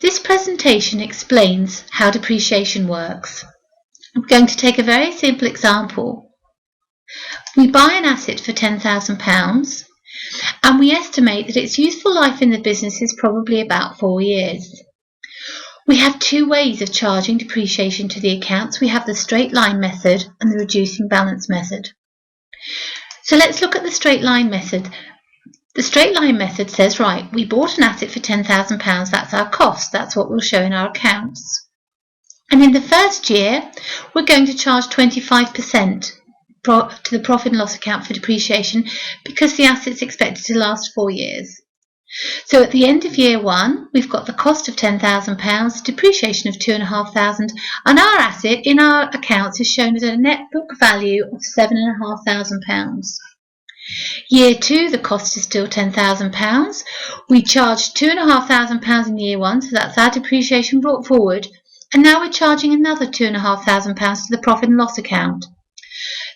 This presentation explains how depreciation works. I'm going to take a very simple example. We buy an asset for £10,000 and we estimate that its useful life in the business is probably about 4 years. We have two ways of charging depreciation to the accounts. We have the straight line method and the reducing balance method. So let's look at the straight line method. The straight line method says, right, we bought an asset for £10,000, that's our cost, that's what we'll show in our accounts. And in the first year, we're going to charge 25% to the profit and loss account for depreciation because the asset's expected to last 4 years. So at the end of year 1, we've got the cost of £10,000, depreciation of £2,500, and our asset in our accounts is shown as a net book value of £7,500. Year 2, the cost is still £10,000. We charged £2,500 in year 1, so that's our depreciation brought forward. And now we're charging another £2,500 to the profit and loss account.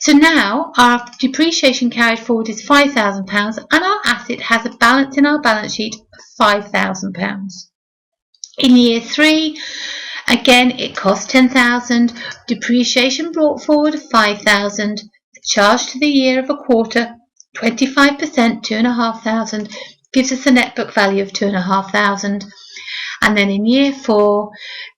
So now our depreciation carried forward is £5,000 and our asset has a balance in our balance sheet of £5,000. In year 3, again it cost £10,000, depreciation brought forward £5,000, charge to the year of a quarter, 25%, £2,500, gives us a net book value of £2,500. And then in year 4,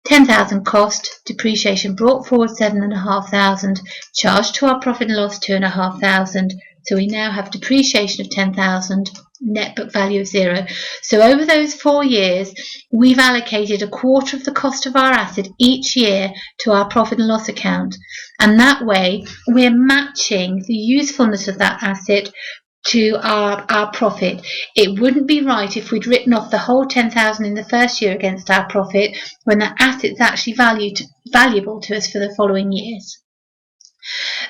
£10,000 cost, depreciation brought forward £7,500, charged to our profit and loss £2,500. So we now have depreciation of £10,000, net book value of 0. So over those 4 years, we've allocated a quarter of the cost of our asset each year to our profit and loss account. And that way, we're matching the usefulness of that asset to our profit. It wouldn't be right if we'd written off the whole £10,000 in the first year against our profit when that asset's actually valuable to us for the following years.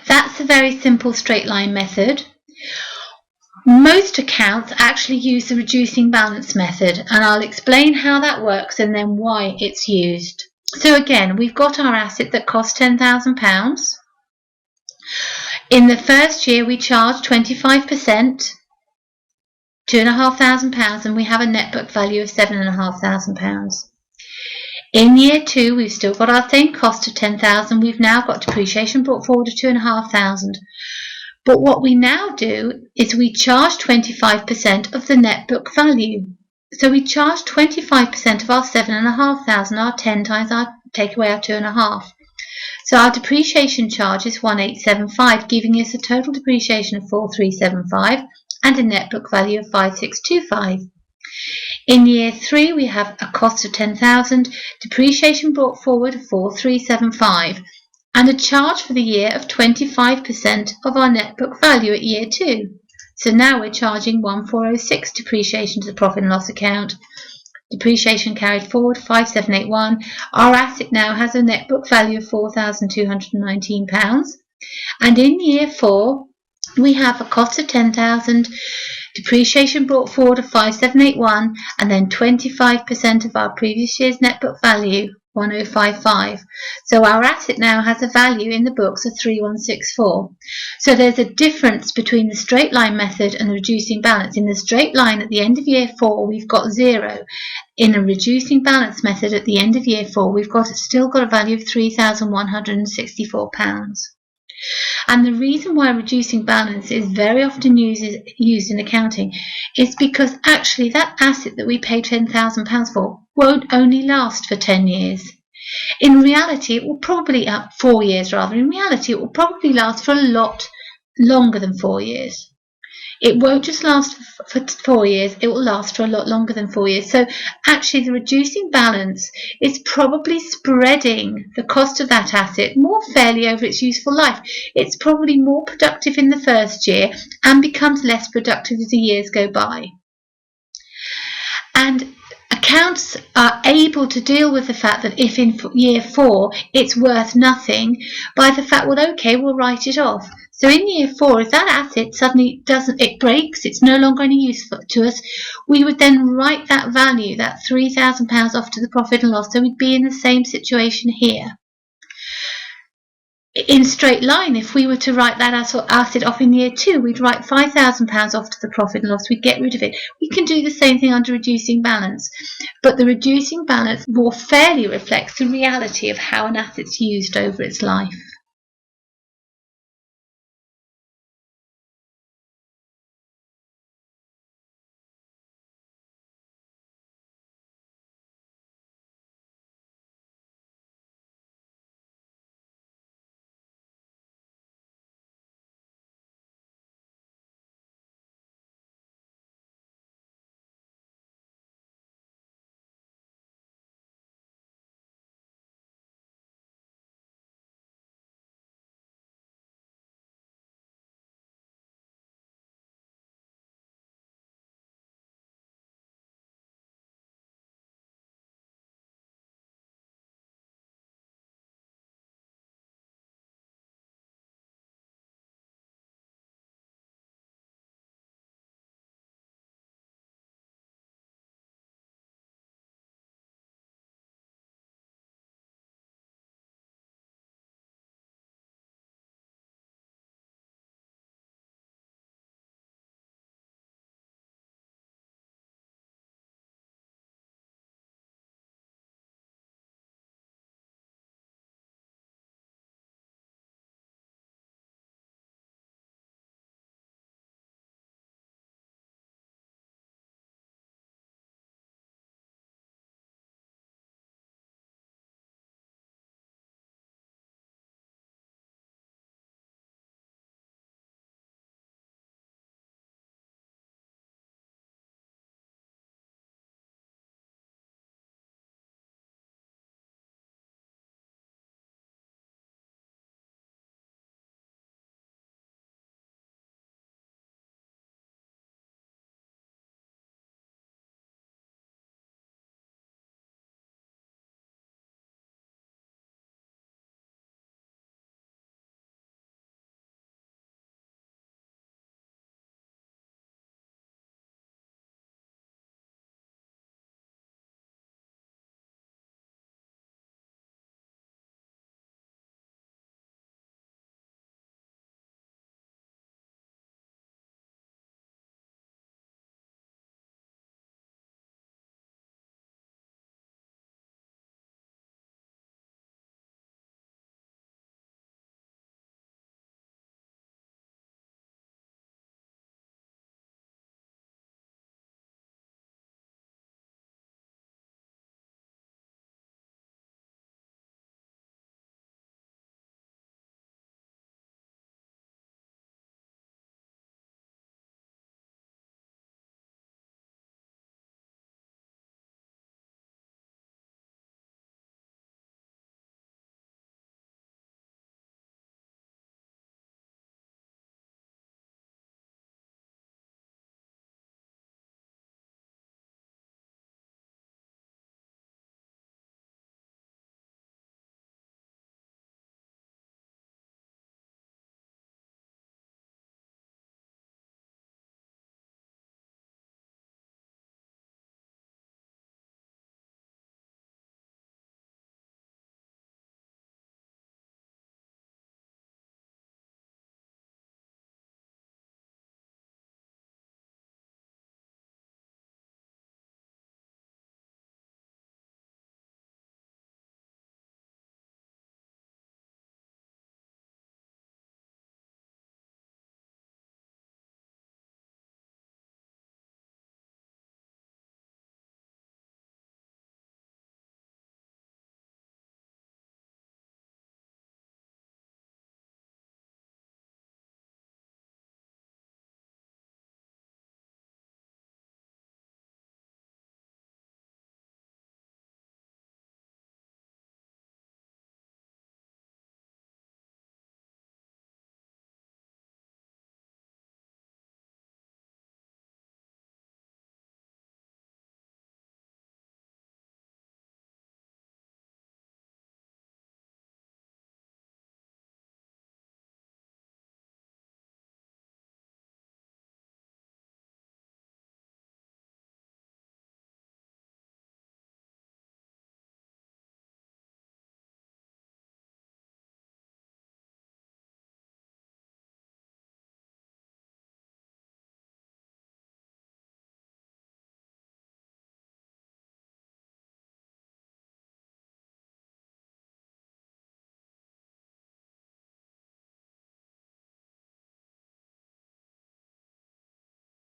That's a very simple straight line method. Most accounts actually use the reducing balance method, and I'll explain how that works and then why it's used. So again, we've got our asset that costs £10,000. In the first year, we charge 25%, £2,500, and we have a net book value of £7,500. In year 2, we've still got our same cost of £10,000. We've now got depreciation brought forward of £2,500. But what we now do is we charge 25% of the net book value. So we charge 25% of our £7,500, our 10 times our take away our 2.5. So our depreciation charge is 1,875, giving us a total depreciation of 4,375 and a net book value of 5,625. In year 3, we have a cost of 10,000, depreciation brought forward of 4,375, and a charge for the year of 25% of our net book value at year 2. So now we're charging 1,406 depreciation to the profit and loss account. Depreciation carried forward 5,781. Our asset now has a net book value of £4,219. And in year 4, we have a cost of 10,000, depreciation brought forward of 5,781, and then 25% of our previous year's net book value, 1,055. So our asset now has a value in the books of 3,164. So there's a difference between the straight line method and the reducing balance. In the straight line at the end of year 4, we've got 0. In the reducing balance method at the end of year 4, we've still got a value of £3,164. And the reason why reducing balance is very often used in accounting is because actually that asset that we pay £10,000 for won't only last for 10 years. In reality, it will probably, 4 years rather, in reality it will probably last for a lot longer than 4 years. It won't just last for 4 years, it will last for a lot longer than 4 years. So actually the reducing balance is probably spreading the cost of that asset more fairly over its useful life. It's probably more productive in the first year and becomes less productive as the years go by. And accounts are able to deal with the fact that if in year 4 it's worth nothing by the fact, well, okay, we'll write it off. So in year 4, if that asset suddenly breaks, it's no longer any use to us, we would then write that value, that £3,000 off to the profit and loss. So we'd be in the same situation here. in straight line, if we were to write that asset off in year 2, we'd write £5,000 off to the profit and loss, we'd get rid of it. We can do the same thing under reducing balance, but the reducing balance more fairly reflects the reality of how an asset's used over its life.